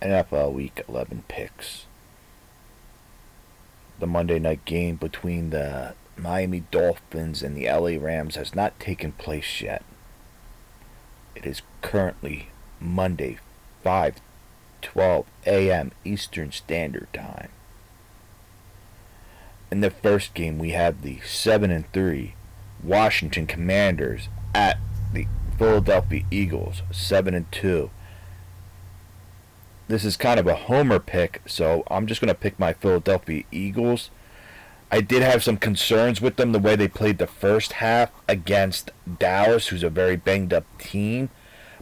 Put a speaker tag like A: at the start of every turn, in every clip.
A: NFL Week 11 picks. The Monday night game between the Miami Dolphins and the LA Rams has not taken place yet. It is currently Monday, 5:12 a.m. Eastern Standard Time. In the first game, we have the 7-3 Washington Commanders at the Philadelphia Eagles, 7-2. This is kind of a homer pick, so I'm just going to pick my Philadelphia Eagles. I did have some concerns with them the way they played the first half against Dallas, who's a very banged up team.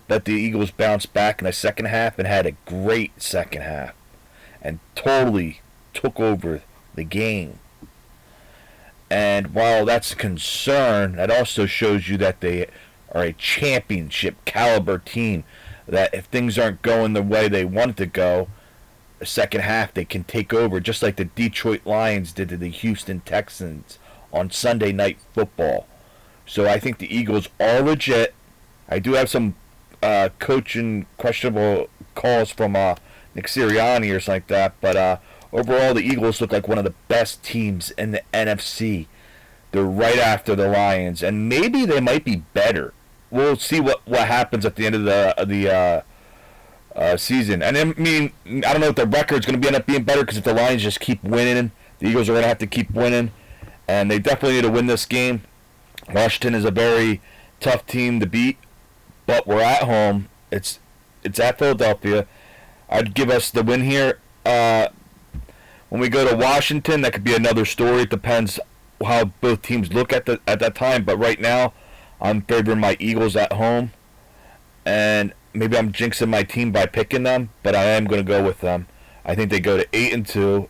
A: But the Eagles bounced back in the second half and had a great second half and totally took over the game. And while that's a concern, that also shows you that they are a championship caliber team. That if things aren't going the way they want it to go, the second half they can take over, just like the Detroit Lions did to the Houston Texans on Sunday Night Football. So I think the Eagles are legit. I do have some coaching questionable calls from Nick Sirianni or something like that, but overall the Eagles look like one of the best teams in the NFC. They're right after the Lions, and maybe they might be better. We'll see what happens at the end of the season. And I mean, I don't know if the record's going to end up being better, because if the Lions just keep winning, the Eagles are going to have to keep winning, and they definitely need to win this game. Washington is a very tough team to beat, but we're at home. It's at Philadelphia. I'd give us the win here. When we go to Washington, that could be another story. It depends how both teams look at that time. But right now, I'm favoring my Eagles at home, and maybe I'm jinxing my team by picking them, but I am going to go with them. I think they go to 8-2.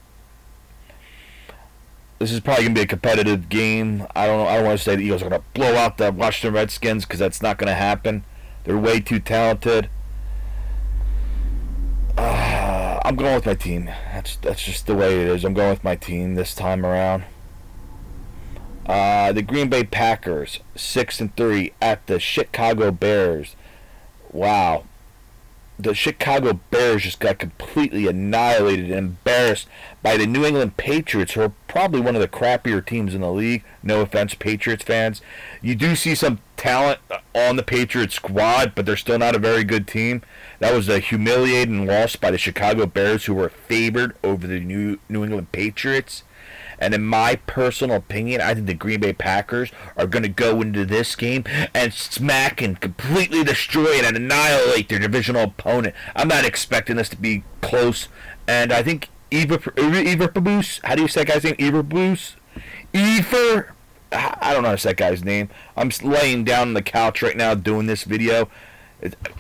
A: This is probably going to be a competitive game. I don't know. I don't want to say the Eagles are going to blow out the Washington Redskins, because that's not going to happen. They're way too talented. I'm going with my team. That's just the way it is. I'm going with my team this time around. The Green Bay Packers, 6-3 at the Chicago Bears. Wow. The Chicago Bears just got completely annihilated and embarrassed by the New England Patriots, who are probably one of the crappier teams in the league. No offense, Patriots fans. You do see some talent on the Patriots squad, but they're still not a very good team. That was a humiliating loss by the Chicago Bears, who were favored over the New England Patriots. And in my personal opinion, I think the Green Bay Packers are going to go into this game and smack and completely destroy and annihilate their divisional opponent. I'm not expecting this to be close. And I think Eberflus, how do you say that guy's name? Eberflus? I don't know how to say that guy's name. I'm laying down on the couch right now doing this video.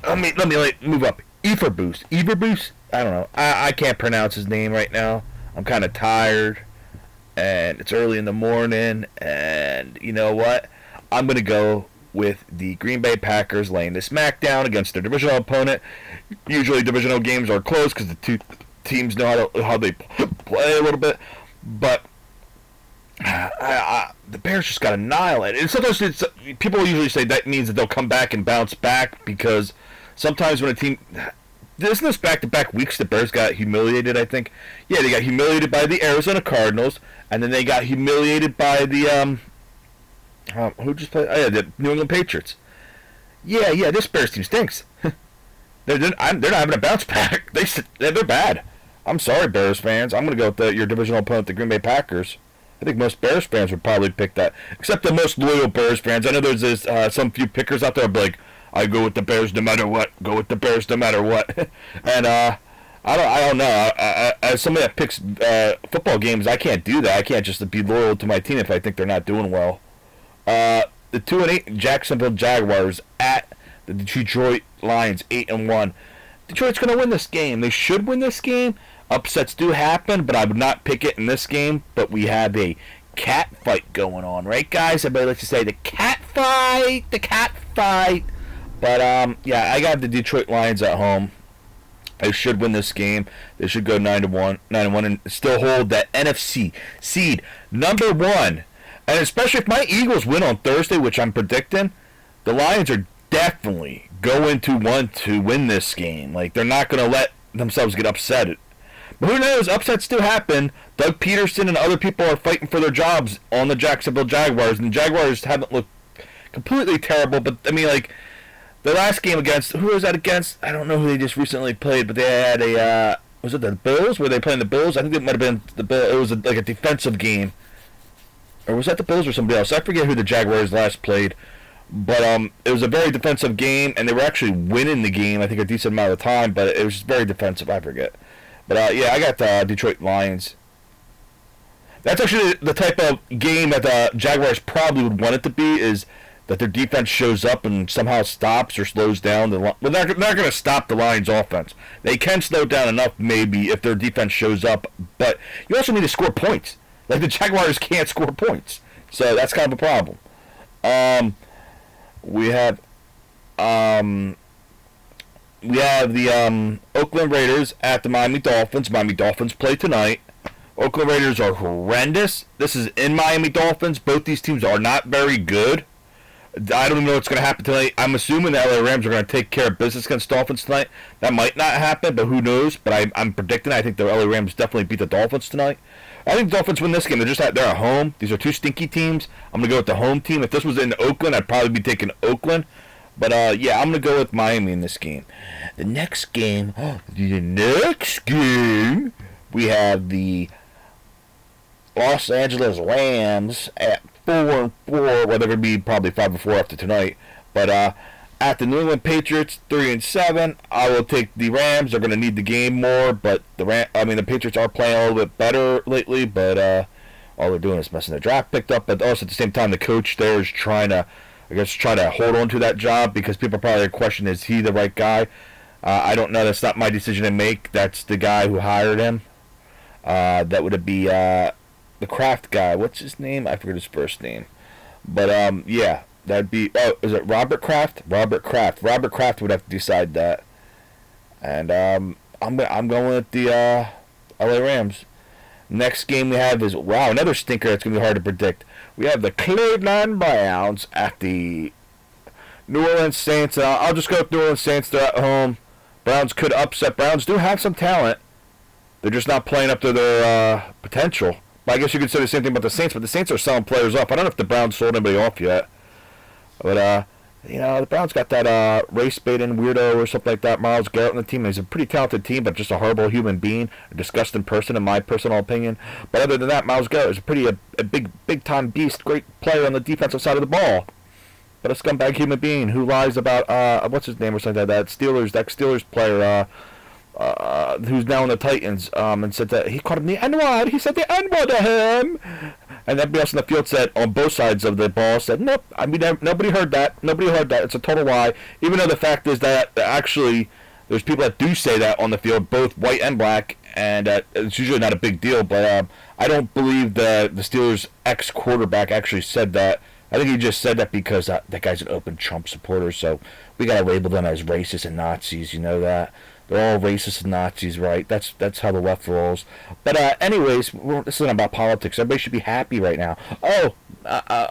A: Let me move up. Eberflus? I don't know. I can't pronounce his name right now. I'm kind of tired. And it's early in the morning, and you know what? I'm going to go with the Green Bay Packers laying the smackdown against their divisional opponent. Usually divisional games are close because the two teams know how they play a little bit, but the Bears just got annihilated. And sometimes people usually say that means that they'll come back and bounce back, because sometimes when a team... Isn't this back-to-back weeks the Bears got humiliated, I think? Yeah, they got humiliated by the Arizona Cardinals, and then they got humiliated by the, who just played? Oh, yeah, the New England Patriots. Yeah, this Bears team stinks. they're not having a bounce back. They're bad. I'm sorry, Bears fans. I'm going to go with your divisional opponent, the Green Bay Packers. I think most Bears fans would probably pick that, except the most loyal Bears fans. I know there's some few pickers out there who be like, I go with the Bears no matter what. Go with the Bears no matter what. And I don't know. As somebody that picks football games, I can't do that. I can't just be loyal to my team if I think they're not doing well. The 2-8 Jacksonville Jaguars at the Detroit Lions, 8-1. Detroit's going to win this game. They should win this game. Upsets do happen, but I would not pick it in this game. But we have a cat fight going on, right, guys? Everybody likes to say the cat fight, the cat fight. But, yeah, I got the Detroit Lions at home. They should win this game. They should go 9-1, and still hold that NFC seed number 1. And especially if my Eagles win on Thursday, which I'm predicting, the Lions are definitely going to want to win this game. Like, they're not going to let themselves get upset. But who knows? Upsets do happen. Doug Peterson and other people are fighting for their jobs on the Jacksonville Jaguars, and the Jaguars haven't looked completely terrible. But I mean, like the last game against, who was that against? I don't know who they just recently played, but they had a was it the Bills? Were they playing the Bills? I think it might have been the Bills. It was like a defensive game, or was that the Bills or somebody else? I forget who the Jaguars last played. But it was a very defensive game, and they were actually winning the game, I think, a decent amount of time, but it was very defensive. I forget. But, yeah, I got the Detroit Lions. That's actually the type of game that the Jaguars probably would want it to be, is that their defense shows up and somehow stops or slows down. Well, they're not going to stop the Lions' offense. They can slow down enough, maybe, if their defense shows up, but you also need to score points. Like, the Jaguars can't score points, so that's kind of a problem. We have the Oakland Raiders at the Miami Dolphins. Miami Dolphins play tonight. Oakland Raiders are horrendous. This is in Miami Dolphins. Both these teams are not very good. I don't even know what's going to happen tonight. I'm assuming the LA Rams are going to take care of business against Dolphins tonight. That might not happen, but who knows? But I'm predicting. I think the LA Rams definitely beat the Dolphins tonight. I think the Dolphins win this game. They're at home. These are two stinky teams. I'm going to go with the home team. If this was in Oakland, I'd probably be taking Oakland. But, yeah, I'm going to go with Miami in this game. The next game, we have the Los Angeles Rams at 4-4. Well, they're going to be probably 5-4 after tonight. But, at the New England Patriots, 3-7. I will take the Rams. They're going to need the game more, but the Patriots are playing a little bit better lately. But all they're doing is messing their draft picked up. But also at the same time, the coach there is trying to hold on to that job, because people probably question, is he the right guy? I don't know. That's not my decision to make. That's the guy who hired him. That would be the Kraft guy. What's his name? I forget his first name. But yeah. That'd be, is it Robert Kraft? Robert Kraft. Robert Kraft would have to decide that. And I'm going with the LA Rams. Next game we have is, another stinker that's going to be hard to predict. We have the Cleveland Browns at the New Orleans Saints. I'll just go with New Orleans Saints. They're at home. Browns could upset. Browns do have some talent. They're just not playing up to their potential. But I guess you could say the same thing about the Saints, but the Saints are selling players off. I don't know if the Browns sold anybody off yet. But, the Browns got that race-baiting weirdo or something like that, Myles Garrett on the team. He's a pretty talented team, but just a horrible human being, a disgusting person in my personal opinion. But other than that, Myles Garrett is a big-time beast, great player on the defensive side of the ball. But a scumbag human being who lies about, what's his name or something like that, Steelers player, who's now in the Titans, and said that he called him the N-word. He said the N-word to him. And everybody else in the field said, on both sides of the ball, said, nope, nobody heard that. Nobody heard that. It's a total lie. Even though the fact is that actually there's people that do say that on the field, both white and black, and it's usually not a big deal. But I don't believe the Steelers' ex-quarterback actually said that. I think he just said that because that guy's an open Trump supporter, so we got to label them as racist and Nazis, you know that. They're all racist and Nazis, right? That's how the left rolls. But anyways, this isn't about politics. Everybody should be happy right now. A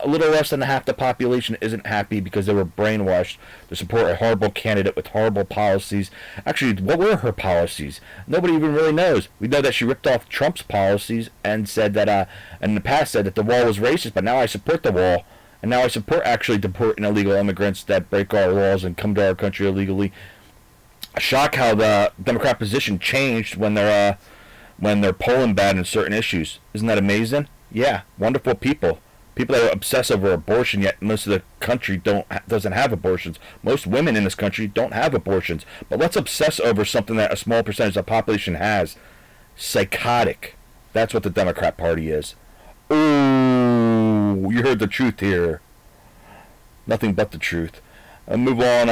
A: little less than half the population isn't happy because they were brainwashed to support a horrible candidate with horrible policies. Actually, what were her policies? Nobody even really knows. We know that she ripped off Trump's policies and said that, in the past said that the wall was racist, but now I support the wall. And now I support actually deporting illegal immigrants that break our laws and come to our country illegally. Shock how the Democrat position changed when they're polling bad in certain issues. Isn't that amazing? Yeah, wonderful people. People that obsess over abortion, yet most of the country doesn't have abortions. Most women in this country don't have abortions. But let's obsess over something that a small percentage of the population has. Psychotic. That's what the Democrat Party is. Ooh, you heard the truth here. Nothing but the truth. Move on.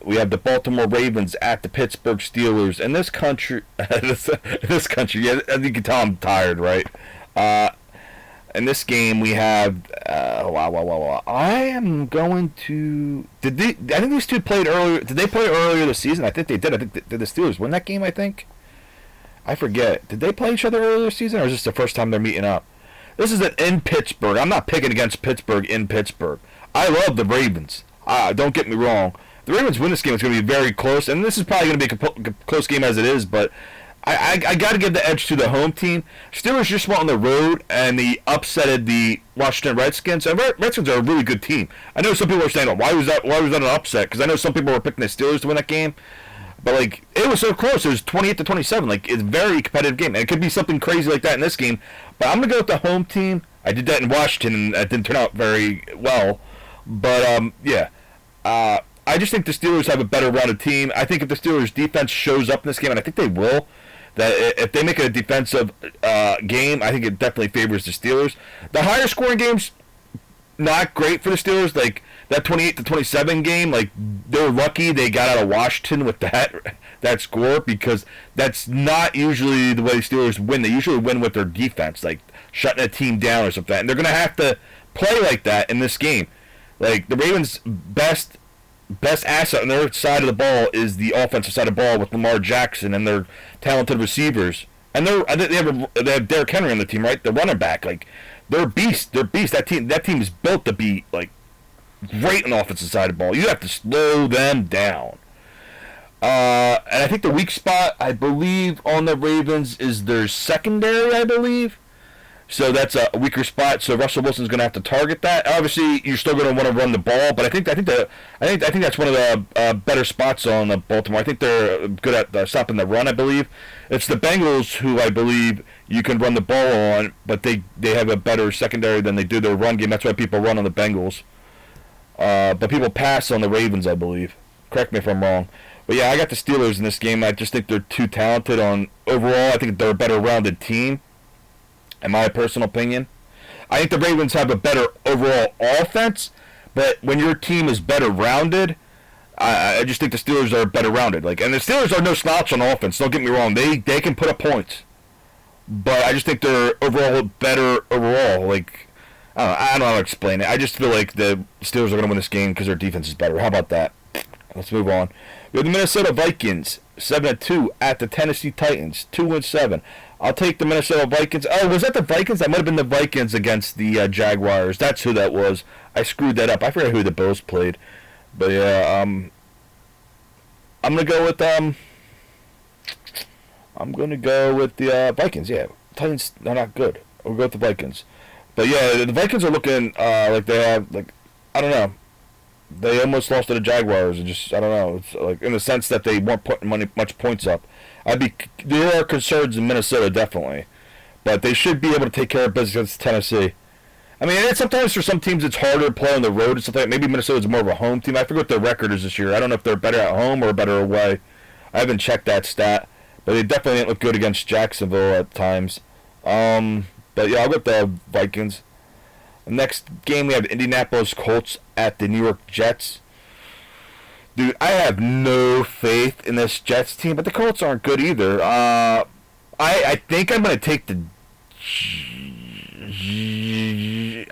A: We have the Baltimore Ravens at the Pittsburgh Steelers. In this country, yeah, as you can tell, I'm tired, right? In this game, we have. I am going to. I think these two played earlier. Did they play earlier this season? I think they did. I think did the Steelers win that game? I think. I forget. Did they play each other earlier this season, or is this the first time they're meeting up? This is in Pittsburgh. I'm not picking against Pittsburgh in Pittsburgh. I love the Ravens. Don't get me wrong. the Ravens win this game, it's going to be very close, and this is probably going to be a close game as it is, but I got to give the edge to the home team. Steelers just went on the road, and they upsetted the Washington Redskins. And Redskins are a really good team. I know some people are saying, oh, why was that an upset? Because I know some people were picking the Steelers to win that game. But, like, it was so close. It was 28-27. Like, it's a very competitive game. And it could be something crazy like that in this game. But I'm going to go with the home team. I did that in Washington, and it didn't turn out very well. But, yeah. I just think the Steelers have a better rounded team. I think if the Steelers' defense shows up in this game, and I think they will, that if they make it a defensive game, I think it definitely favors the Steelers. The higher scoring games, not great for the Steelers. Like that 28-27 game, like they're lucky they got out of Washington with that score, because that's not usually the way the Steelers win. They usually win with their defense, like shutting a team down or something. And they're going to have to play like that in this game. Like the Ravens' best asset on their side of the ball is the offensive side of the ball with Lamar Jackson and their talented receivers. And they have Derrick Henry on the team, right? The running back, like they're beasts. They're beasts. That team is built to be like great on the offensive side of the ball. You have to slow them down. And I think the weak spot, I believe, on the Ravens is their secondary, I believe. So that's a weaker spot. So Russell Wilson's going to have to target that. Obviously, you're still going to want to run the ball, but I think that's one of the better spots on the Baltimore. I think they're good at stopping the run. I believe it's the Bengals who I believe you can run the ball on, but they have a better secondary than they do their run game. That's why people run on the Bengals, but people pass on the Ravens, I believe. Correct me if I'm wrong. But yeah, I got the Steelers in this game. I just think they're too talented on overall. I think they're a better rounded team. In my personal opinion, I think the Ravens have a better overall offense, but when your team is better rounded, I just think the Steelers are better rounded. Like, and the Steelers are no slouch on offense. Don't get me wrong; they can put up points, but I just think they're overall better overall. Like, I don't know how to explain it. I just feel like the Steelers are going to win this game because their defense is better. How about that? Let's move on. We have the Minnesota Vikings 7-2 at the Tennessee Titans 2-7. I'll take the Minnesota Vikings. Oh, was that the Vikings? That might have been the Vikings against the Jaguars. That's who that was. I screwed that up. I forgot who the Bills played. But yeah, I'm gonna go with the Vikings. Yeah, Titans, they're not good. We'll go with the Vikings. But yeah, the Vikings are looking like they have, like, I don't know. They almost lost to the Jaguars, and just, I don't know. It's like in the sense that they weren't putting much points up. There are concerns in Minnesota, definitely, but they should be able to take care of business against Tennessee. I mean, sometimes for some teams it's harder to play on the road and stuff like that. Maybe Minnesota's more of a home team. I forget what their record is this year. I don't know if they're better at home or better away. I haven't checked that stat, but they definitely didn't look good against Jacksonville at times. But yeah, I'll go with the Vikings. The next game, we have the Indianapolis Colts at the New York Jets. Dude, I have no faith in this Jets team, but the Colts aren't good either. I think I'm going to take the...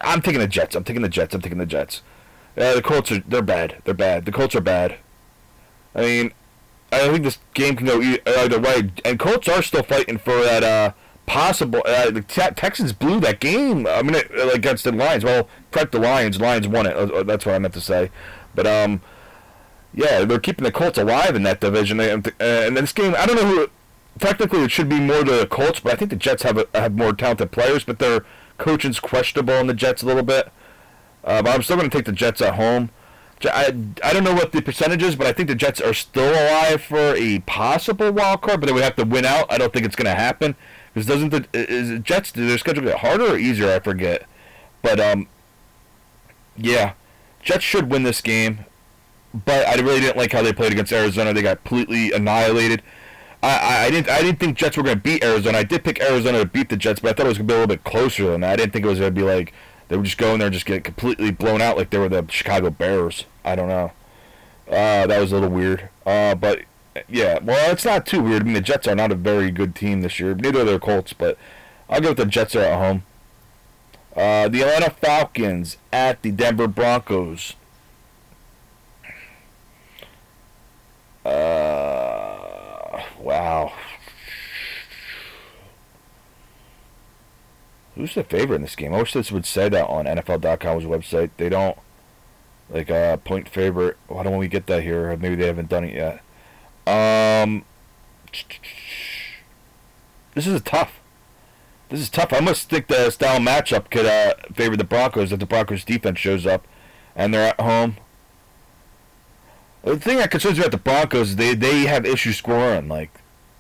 A: I'm taking the Jets. The Colts they're bad. The Colts are bad. I mean, I think this game can go either way. And Colts are still fighting for that possible... the Texans blew that game. I mean, against the Lions. Well, correct, the Lions. Lions won it. That's what I meant to say. But, yeah, they're keeping the Colts alive in that division. And this game, I don't know who... Technically, it should be more the Colts, but I think the Jets have more talented players, but their coaching's questionable on the Jets a little bit. But I'm still going to take the Jets at home. I don't know what the percentage is, but I think the Jets are still alive for a possible wild card, but they would have to win out. I don't think it's going to happen. Because is the Jets, do their schedule get harder or easier? I forget. But, yeah. Jets should win this game. But I really didn't like how they played against Arizona. They got completely annihilated. I didn't think Jets were going to beat Arizona. I did pick Arizona to beat the Jets, but I thought it was going to be a little bit closer than that. I didn't think it was going to be like they would just go in there and just get completely blown out like they were the Chicago Bears. I don't know. That was a little weird. But, yeah, well, it's not too weird. I mean, the Jets are not a very good team this year. Neither are the Colts, but I'll go with the Jets are at home. The Atlanta Falcons at the Denver Broncos. Wow. Who's the favorite in this game? I wish this would say that on NFL.com's website. They don't. like a point favorite. Why don't we get that here? Maybe they haven't done it yet. Um, this is tough. This is tough. I must think the style matchup could favor the Broncos if the Broncos defense shows up and they're at home. The thing that concerns me about the Broncos is they have issues scoring,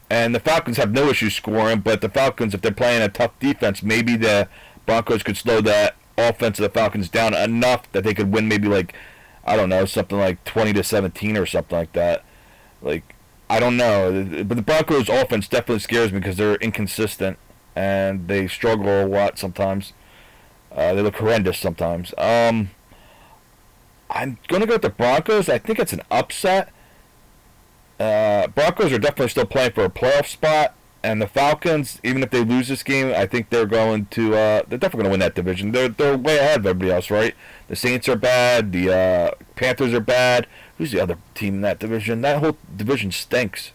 A: and the Falcons have no issue scoring. But the Falcons, if they're playing a tough defense, maybe the Broncos could slow that offense of the Falcons down enough that they could win. Maybe I don't know, something like 20-17 or something like that. I don't know, but the Broncos offense definitely scares me because they're inconsistent and they struggle a lot sometimes. They look horrendous sometimes. I'm going to go with the Broncos. I think it's an upset. Broncos are definitely still playing for a playoff spot. And the Falcons, even if they lose this game, I think they're going to. They're definitely going to win that division. They're way ahead of everybody else, right? The Saints are bad. The Panthers are bad. Who's the other team in that division? That whole division stinks.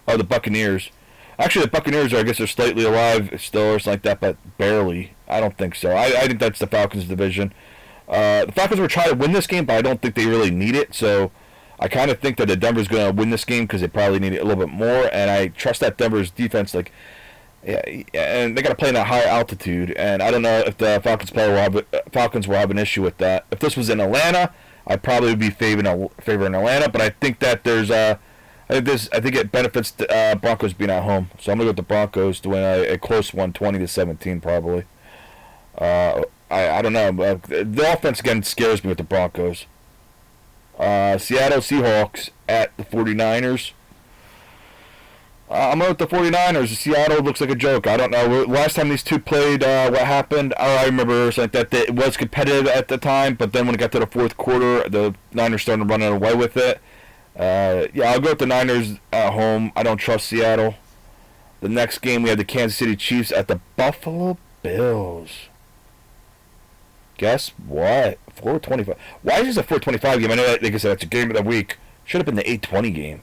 A: Oh, the Buccaneers. Actually, the Buccaneers I guess, are slightly alive still or something like that, but barely. I don't think so. I think that's the Falcons division. The Falcons were trying to win this game, but I don't think they really need it. So I kind of think that the Denver's going to win this game because they probably need it a little bit more. And I trust that Denver's defense, yeah, and they got to play in that high altitude. And I don't know if the Falcons will have an issue with that. If this was in Atlanta, I'd probably be favoring Atlanta. But I think that I think it benefits the Broncos being at home. So I'm gonna go with the Broncos to win a close one, 20-17 probably. I don't know. The offense again scares me with the Broncos. Seattle Seahawks at the 49ers. I'm going with the 49ers. Seattle looks like a joke. I don't know. Last time these two played, what happened? Oh, I remember something that it was competitive at the time, but then when it got to the fourth quarter, the Niners started running away with it. Yeah, I'll go with the Niners at home. I don't trust Seattle. The next game, we have the Kansas City Chiefs at the Buffalo Bills. Guess what? 4:25. Why is this a 4:25 game? I know, like I said, it's a game of the week. Should have been the 8:20 game.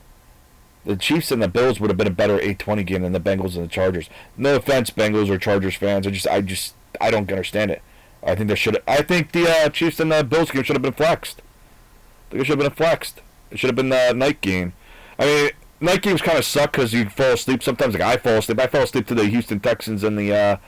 A: The Chiefs and the Bills would have been a better 8:20 game than the Bengals and the Chargers. No offense, Bengals or Chargers fans. I don't understand it. I think the Chiefs and the Bills game should have been flexed. I think it should have been flexed. It should have been the night game. I mean, night games kind of suck because you fall asleep sometimes. Like I fall asleep. I fell asleep to the Houston Texans and the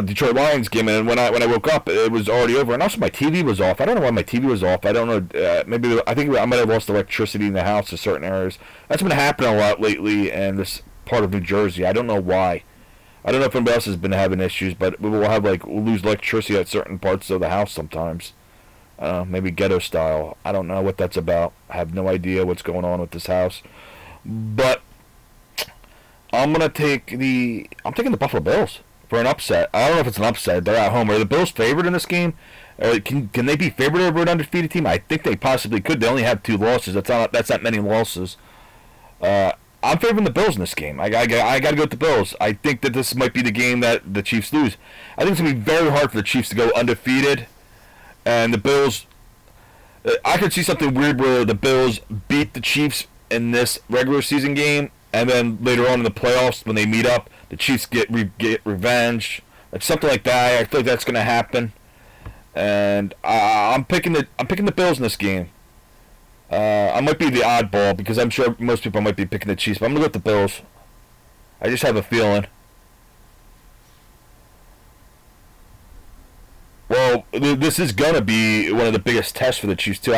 A: Detroit Lions game, and when I woke up, it was already over. And also, my TV was off. I don't know why my TV was off. I don't know. Maybe I think I might have lost electricity in the house in certain areas. That's been happening a lot lately in this part of New Jersey. I don't know why. I don't know if anybody else has been having issues, but we'll lose electricity at certain parts of the house sometimes. Maybe ghetto style. I don't know what that's about. I have no idea what's going on with this house. But I'm taking the Buffalo Bills for an upset. I don't know if it's an upset. They're at home. Are the Bills favored in this game? Can they be favored over an undefeated team? I think they possibly could. They only have 2 losses. That's not many losses. I'm favoring the Bills in this game. I got to go with the Bills. I think that this might be the game that the Chiefs lose. I think it's going to be very hard for the Chiefs to go undefeated. And the Bills, I could see something weird where the Bills beat the Chiefs in this regular season game, and then later on in the playoffs when they meet up, the Chiefs get revenge, like something like that. I feel like that's going to happen, and I'm picking the Bills in this game. I might be the oddball because I'm sure most people might be picking the Chiefs, but I'm going to go with the Bills. I just have a feeling. Well, this is gonna be one of the biggest tests for the Chiefs too.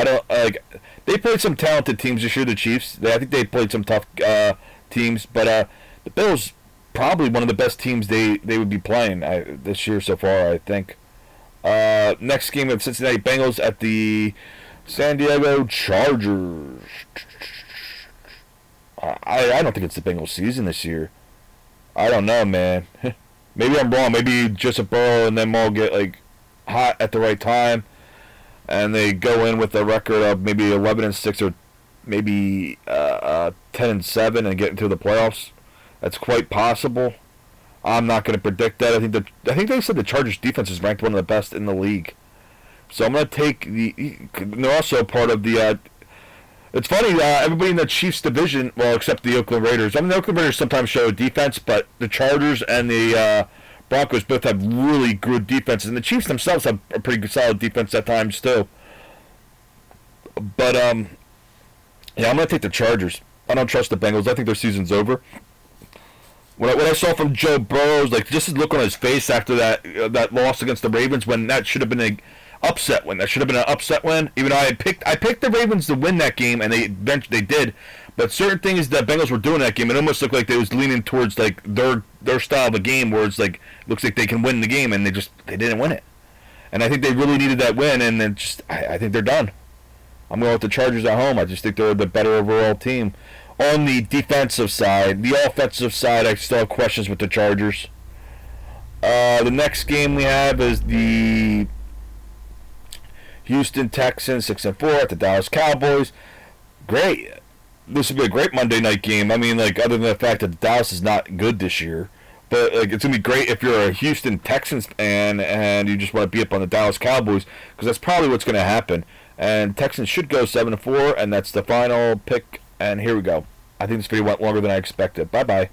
A: They played some talented teams this year. The Chiefs, I think they played some tough teams, but the Bills probably one of the best teams they would be playing this year so far. I think. Next game of Cincinnati Bengals at the San Diego Chargers. I don't think it's the Bengals season this year. I don't know, man. Maybe I'm wrong. Maybe Joseph Burrow and them all get hot at the right time, and they go in with a record of maybe 11-6 or maybe 10-7 and get into the playoffs. That's quite possible. I'm not going to predict that. I think they said the Chargers defense is ranked one of the best in the league. So I'm going to take they're also part of the. It's funny, everybody in the Chiefs division, well, except the Oakland Raiders. I mean, the Oakland Raiders sometimes show defense, but the Chargers and the Broncos both have really good defenses, and the Chiefs themselves have a pretty good solid defense at times too. But yeah, I'm gonna take the Chargers. I don't trust the Bengals. I think their season's over. What I saw from Joe Burrow, like just his look on his face after that loss against the Ravens, when that should have been a upset win. That should have been an upset win. Even though I picked the Ravens to win that game, and they did. But certain things that Bengals were doing in that game, it almost looked like they was leaning towards like their style of a game, where it's like looks like they can win the game, and they didn't win it. And I think they really needed that win, and then I think they're done. I'm going with the Chargers at home. I just think they're the better overall team. On the defensive side, the offensive side, I still have questions with the Chargers. The next game we have is the Houston Texans 6-4 at the Dallas Cowboys. Great. This would be a great Monday night game. I mean, like, other than the fact that Dallas is not good this year. But like, it's going to be great if you're a Houston Texans fan and you just want to be up on the Dallas Cowboys, because that's probably what's going to happen. And Texans should go 7-4, and that's the final pick. And here we go. I think this video went longer than I expected. Bye-bye.